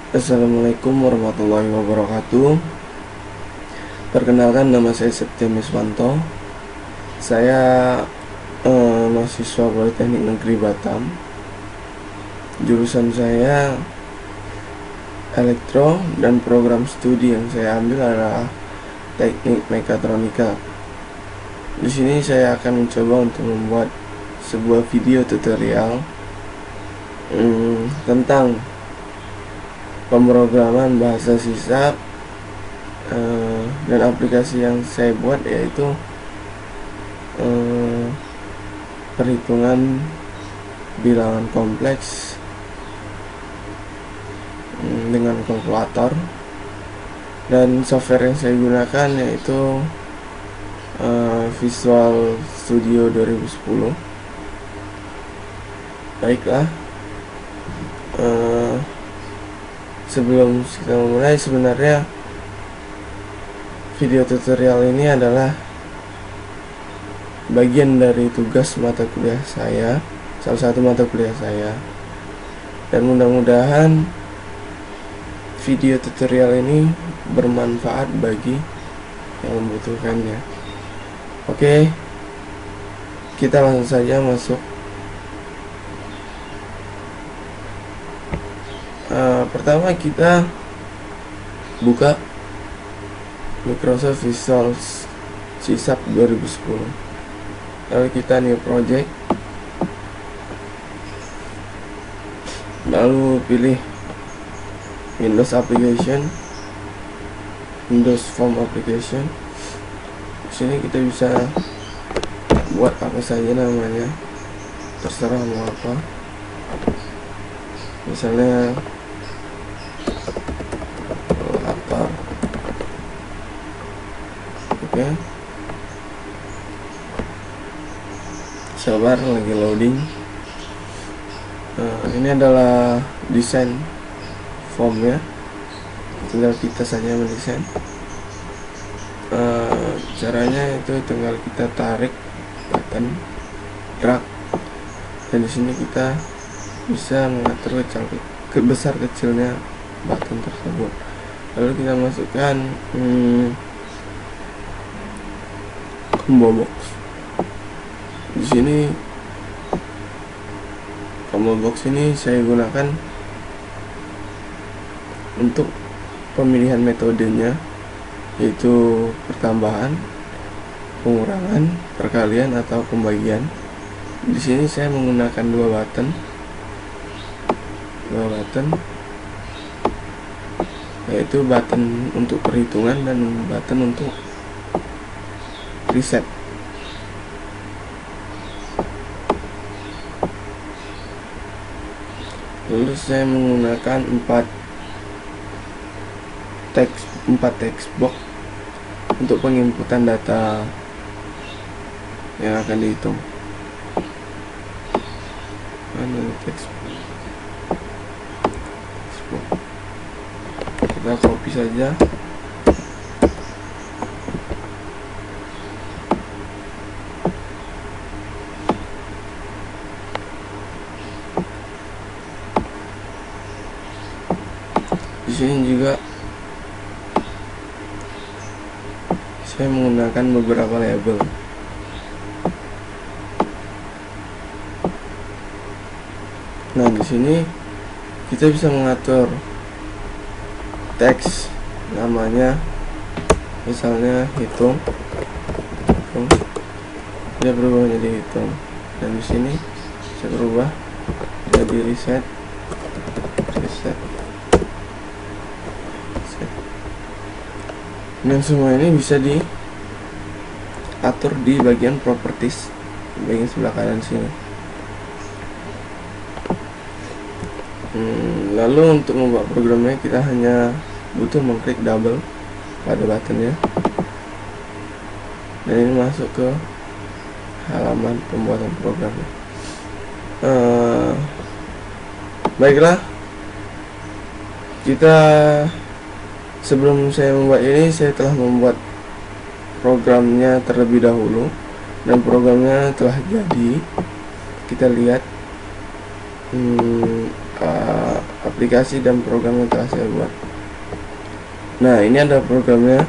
Assalamualaikum warahmatullahi wabarakatuh. Perkenalkan, nama saya Septian Miswanto. Saya mahasiswa Politeknik Negeri Batam. Jurusan saya elektro dan program studi yang saya ambil adalah teknik mekatronika. Di sini saya akan mencoba untuk membuat sebuah video tutorial tentang pemrograman bahasa C# dan aplikasi yang saya buat yaitu perhitungan bilangan kompleks dengan kalkulator, dan software yang saya gunakan yaitu Visual Studio 2010. Baiklah, sebelum kita memulai, sebenarnya video tutorial ini adalah bagian dari tugas mata kuliah saya, salah satu mata kuliah saya, dan mudah-mudahan video tutorial ini bermanfaat bagi yang membutuhkannya. Oke, kita langsung saja masuk. Pertama kita buka Microsoft Visual C# 2010, lalu kita new project, lalu pilih Windows Application, Windows Form Application. Di sini kita bisa buat apa saja namanya, terserah mau apa, misalnya kalkulator. Oke, sabar, lagi loading. Ini adalah desain formnya, tinggal kita saja mendesain. Caranya itu tinggal kita tarik button, drag, dan di sini kita bisa mengatur besar kecilnya button tersebut. Lalu kita masukkan combo box. Di sini combo box ini saya gunakan untuk pemilihan metodenya, yaitu pertambahan, pengurangan, perkalian, atau pembagian. Di sini saya menggunakan dua button, yaitu button untuk perhitungan dan button untuk reset. Lalu saya menggunakan 4 text box untuk penginputan data yang akan dihitung. Mana text box? Kita copy saja. Di sini juga saya menggunakan beberapa label. Nah, di sini kita bisa mengatur teks, namanya misalnya hitung, dia berubah menjadi hitung, dan di sini saya berubah jadi reset. Dan semua ini bisa diatur di bagian properties, bagian sebelah kanan sini. Lalu untuk membuat programnya kita hanya butuh mengklik double pada buttonnya, dan ini masuk ke halaman pembuatan programnya. Baiklah, sebelum saya membuat ini, saya telah membuat programnya terlebih dahulu, dan programnya telah jadi. Kita lihat aplikasi dan program yang telah saya buat. Nah, ini ada programnya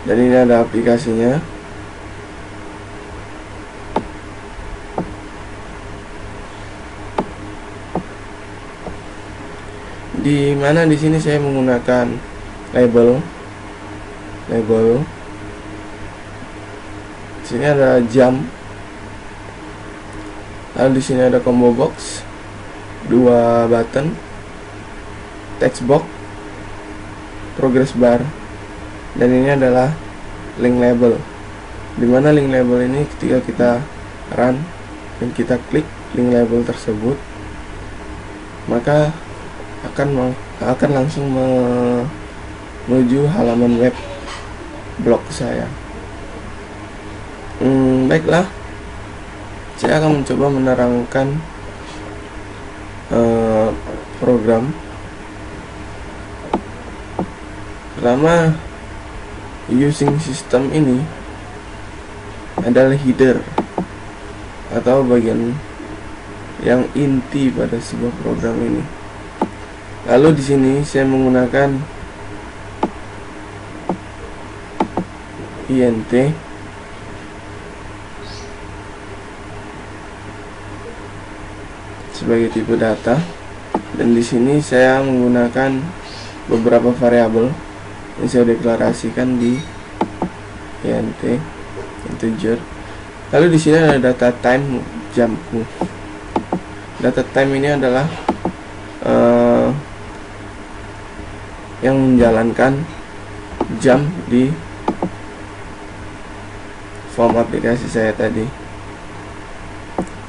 dan ini ada aplikasinya. Di mana di sini saya menggunakan label. Di sini ada jam. Lalu di sini ada combo box, 2 button, text box, progress bar, dan ini adalah link label. Dimana link label ini ketika kita run dan kita klik link label tersebut, maka akan langsung menuju halaman web blog saya. Baiklah, saya akan mencoba menerangkan program. Pertama, using system ini adalah header atau bagian yang inti pada sebuah program ini. Lalu di sini saya menggunakan int sebagai tipe data, dan di sini saya menggunakan beberapa variabel yang saya deklarasikan di int integer. Lalu di sini ada data time jamku. Data time ini adalah yang menjalankan jam di form aplikasi saya tadi.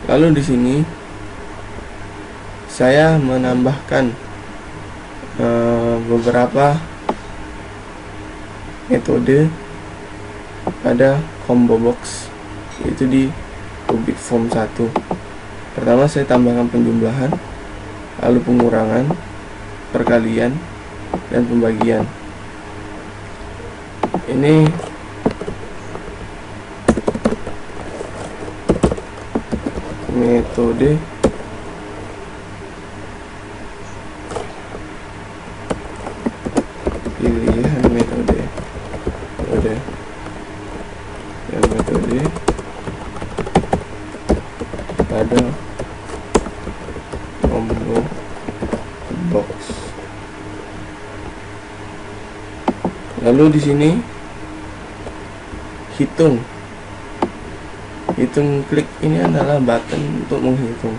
Lalu di sini saya menambahkan beberapa metode pada combo box, yaitu di public form 1. Pertama, saya tambahkan penjumlahan, lalu pengurangan, perkalian, dan pembagian. Ini metode pilihan metode pada combo box. Lalu di sini hitung klik ini adalah button untuk menghitung.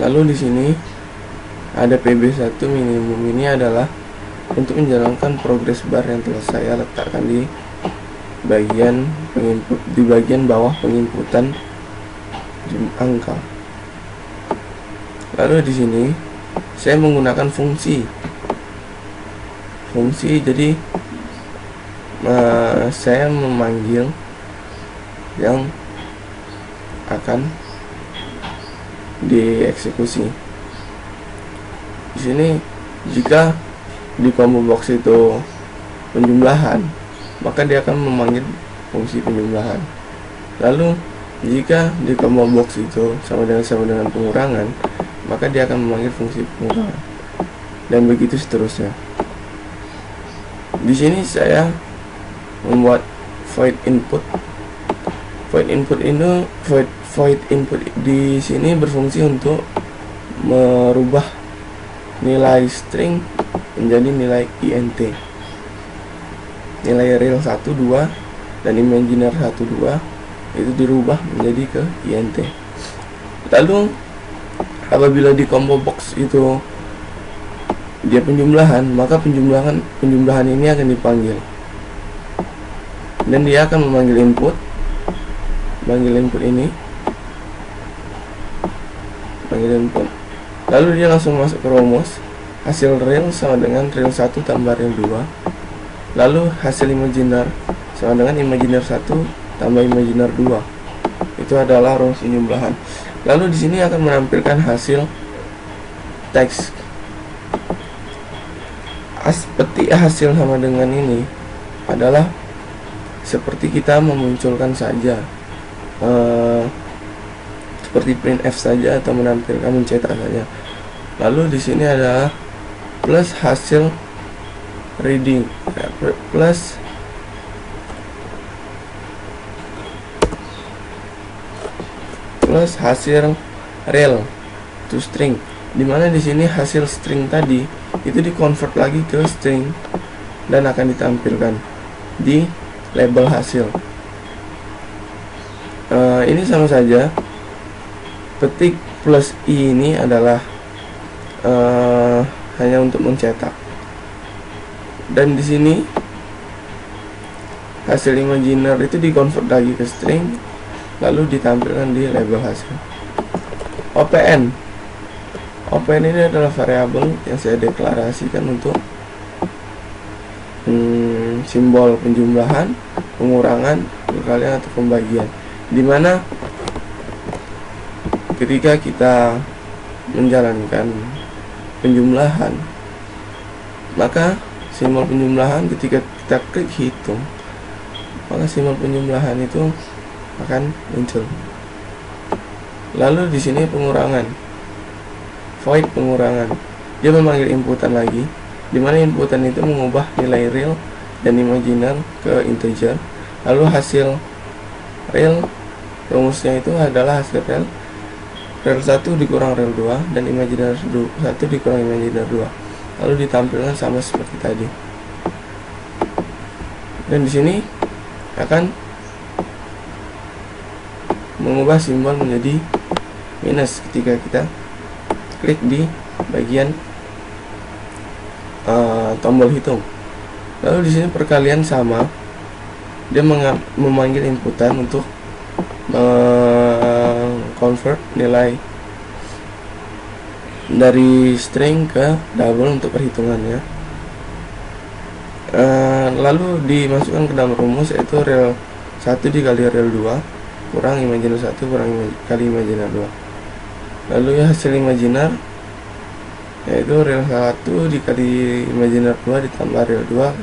Lalu di sini ada PB1 minimum. Ini adalah untuk menjalankan progress bar yang telah saya letakkan di bagian bawah penginputan angka. Lalu di sini saya menggunakan fungsi, jadi saya memanggil yang akan dieksekusi. Di sini jika di combo box itu penjumlahan, maka dia akan memanggil fungsi penjumlahan. Lalu jika di combo box itu sama dengan pengurangan, maka dia akan memanggil fungsi pengurangan, dan begitu seterusnya. Di sini saya membuat void input. Void input di sini berfungsi untuk merubah nilai string menjadi nilai int. Nilai real 1, 2 dan imaginer 1, 2 itu dirubah menjadi ke int. Lalu apabila di combo box itu dia penjumlahan, maka penjumlahan ini akan dipanggil, dan dia akan memanggil input ini, lalu dia langsung masuk ke rumus. Hasil real sama dengan real 1 tambah real 2, lalu hasil imaginer sama dengan imaginer 1 tambah imaginer 2. Itu adalah rumus penjumlahan. Lalu di sini akan menampilkan hasil teks. Peti hasil sama dengan ini adalah seperti kita memunculkan saja, seperti printf saja atau menampilkan mencetak saja. Lalu di sini ada plus hasil reading, plus hasil real to string, dimana di sini hasil string tadi itu dikonvert lagi ke string dan akan ditampilkan di label hasil. Ini sama saja, petik plus i ini adalah hanya untuk mencetak, dan di sini hasil imaginer itu dikonvert lagi ke string lalu ditampilkan di label hasil. OPN ini adalah variabel yang saya deklarasikan untuk simbol penjumlahan, pengurangan, perkalian atau pembagian, dimana ketika kita menjalankan penjumlahan, maka simbol penjumlahan ketika kita klik hitung, maka simbol penjumlahan itu akan muncul. Lalu di sini pengurangan, void pengurangan, dia memanggil inputan lagi, dimana inputan itu mengubah nilai real dan imaginer ke integer. Lalu hasil real, rumusnya itu adalah hasil real 1 dikurang real 2 dan imaginer 1 dikurang imaginer 2, lalu ditampilkan sama seperti tadi. Dan di sini akan mengubah simbol menjadi minus ketika kita klik di bagian tombol hitung. Lalu di sini perkalian sama, dia memanggil inputan untuk convert nilai dari string ke double untuk perhitungannya. Lalu dimasukkan ke dalam rumus, yaitu real 1 dikali real 2 kurang imaginer 1 kurang kali imaginer 2. Lalu ya hasil imaginer yaitu real 1 dikali imaginer 2 ditambah real 2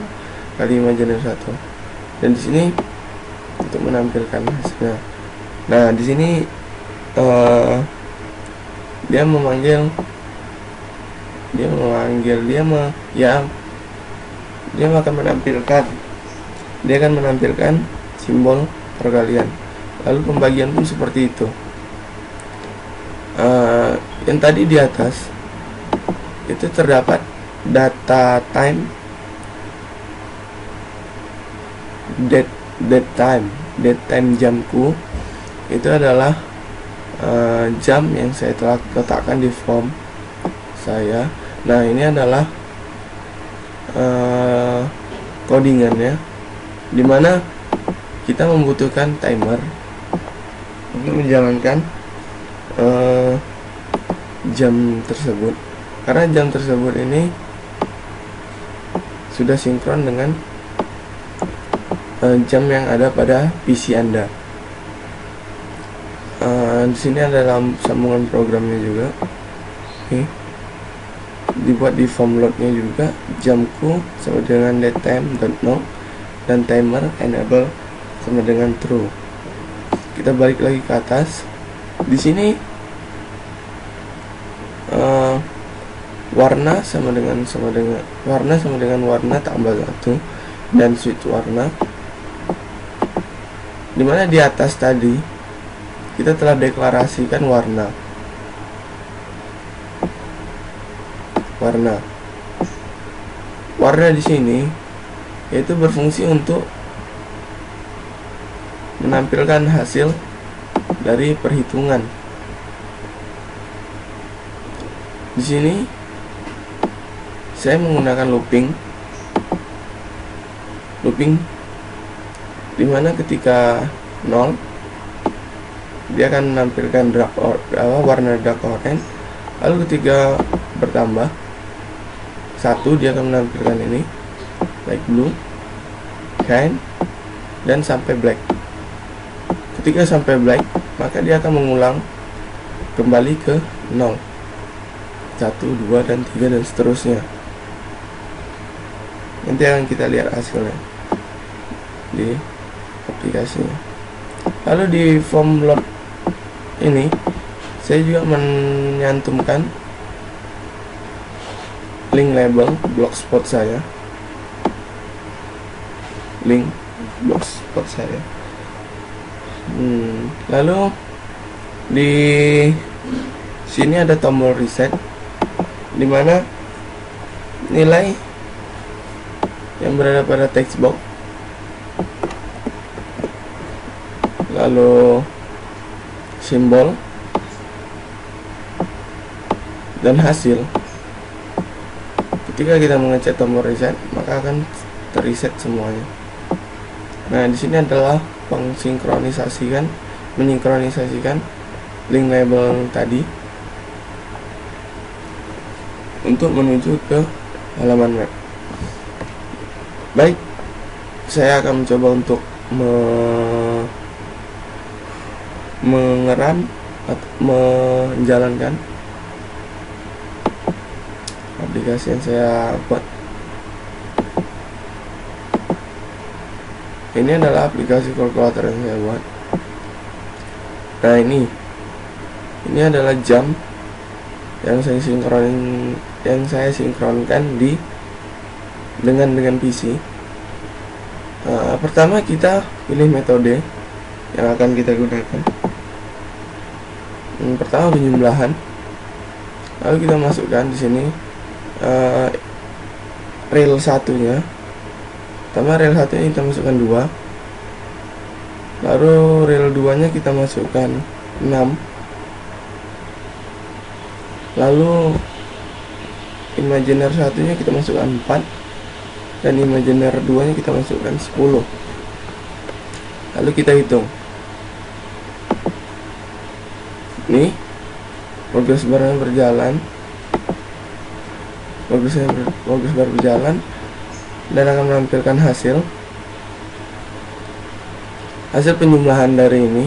kali imaginer 1. Dan di sini untuk menampilkan hasilnya. Nah, di sini dia akan menampilkan simbol perkalian. Lalu pembagian pun seperti itu. Yang tadi di atas itu terdapat data time, date time jamku, itu adalah jam yang saya telah letakkan di form saya. Nah, ini adalah codingannya, dimana kita membutuhkan timer untuk menjalankan jam tersebut, karena jam tersebut ini sudah sinkron dengan jam yang ada pada PC Anda. Di sini ada dalam sambungan programnya juga. Dibuat di form loadnya juga, jamku sama dengan datetime.no dan timer enable sama dengan true. Kita balik lagi ke atas. Di sini warna sama dengan warna tambah 1 dan switch warna, dimana di atas tadi kita telah deklarasikan warna di sini, yaitu berfungsi untuk menampilkan hasil dari perhitungan. Di sini saya menggunakan looping, dimana ketika 0 dia akan menampilkan warna dark orange, lalu ketika bertambah 1 dia akan menampilkan ini light blue, green, dan sampai black. Ketika sampai black, maka dia akan mengulang kembali ke 0, 1, 2, dan 3, dan seterusnya. Nanti akan kita lihat hasilnya di aplikasinya. Lalu di form load ini saya juga menyantumkan link label blogspot saya, link blogspot saya. Lalu di sini ada tombol reset, dimana nilai yang berada pada text box, lalu simbol dan hasil. Ketika kita mengecek tombol reset, maka akan terreset semuanya. Nah, di sini adalah mensinkronisasikan link label tadi untuk menuju ke halaman web. Baik, saya akan mencoba untuk mengeram atau menjalankan aplikasi yang saya buat. Ini adalah aplikasi kalkulator yang saya buat. Nah, ini adalah jam yang saya sinkronkan dengan PC. Pertama kita pilih metode yang akan kita gunakan. Yang pertama penjumlahan. Lalu kita masukkan di sini rel satunya. Pertama rel satunya kita masukkan 2. Lalu rel 2 nya kita masukkan 6. Lalu imaginer satunya kita masukkan 4, dan imaginer 2 nya kita masukkan 10. Lalu kita hitung. Nih, progres barnya berjalan. Progres bar berjalan dan akan menampilkan hasil penjumlahan dari ini,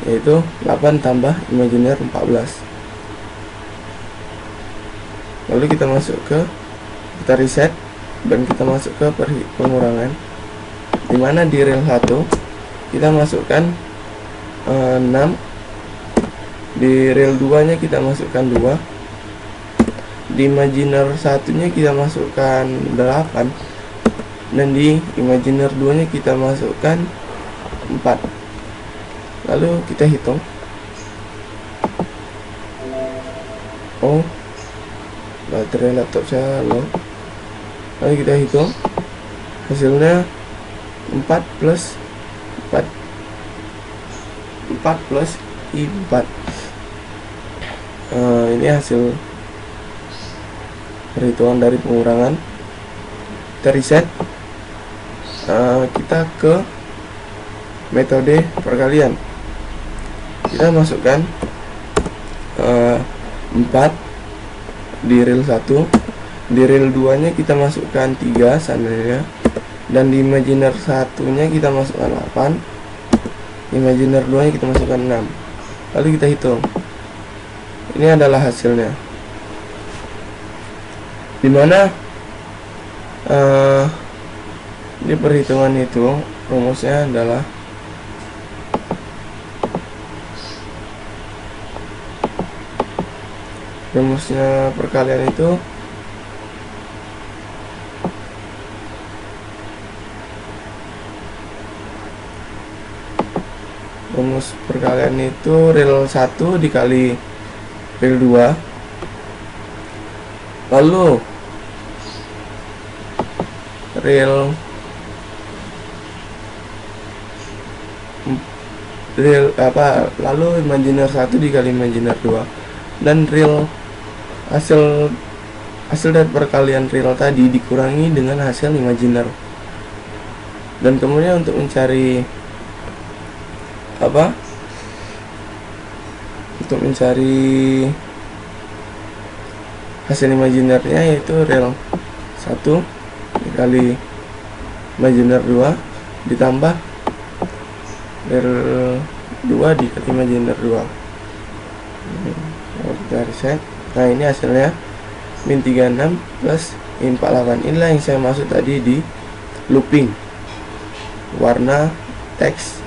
yaitu 8 tambah imaginer 14. Lalu kita reset dan kita masuk ke pengurangan, dimana di rel 1 kita masukkan 6, di rel 2 nya kita masukkan 2, di imaginer satunya kita masukkan 8, dan di imaginer 2 nya kita masukkan 4. Lalu kita hitung. Oh, baterai laptop saya low. Lalu kita hitung hasilnya 4 plus I4. Ini hasil perhitungan dari pengurangan. Kita reset. Kita ke metode perkalian. Kita masukkan 4 di rel 1, di rel 2 nya kita masukkan 3 seandainya, dan di imaginer satunya kita masukkan 8, imaginer 2 nya kita masukkan 6. Lalu kita hitung. Ini adalah hasilnya, dimana di perhitungan itu rumusnya adalah perkalian itu rel 1 dikali rel 2, lalu lalu imaginer 1 dikali imaginer 2, dan hasil dari perkalian rel tadi dikurangi dengan hasil imaginer. Dan kemudian untuk mencari hasil imaginernya, yaitu rel 1 dikali imaginer 2 ditambah rel 2 dikali imaginer 2. Kita reset. Nah, ini hasilnya min 36 plus min 48. Inilah yang saya maksud tadi di looping warna teks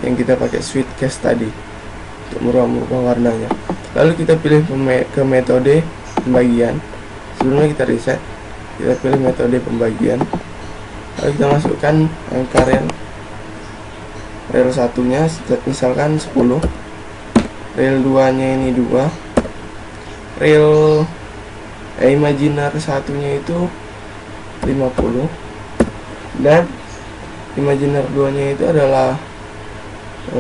yang kita pakai Sweetcast tadi untuk merubah warnanya. Lalu kita pilih ke metode pembagian. Sebelumnya kita reset, kita pilih metode pembagian, lalu kita masukkan angka rel satunya misalkan 10, rel 2 nya ini 2, rel imaginer satunya itu 50, dan imaginer 2 nya itu adalah 5.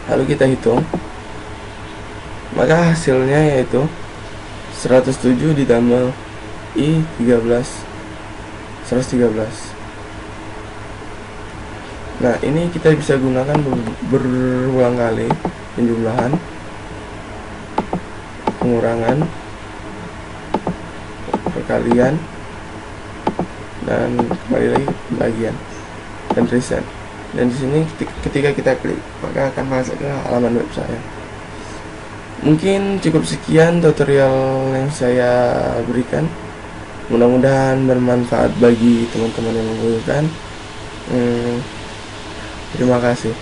Lalu kita hitung, maka hasilnya yaitu 107 ditambah I 13, 113. Nah, ini kita bisa gunakan berulang kali: penjumlahan, pengurangan, perkalian, dan kembali lagi pembagian dan reset. Dan di sini ketika kita klik, maka akan masuk ke halaman web saya. Mungkin cukup sekian tutorial yang saya berikan. Mudah-mudahan bermanfaat bagi teman-teman yang membutuhkan. Terima kasih.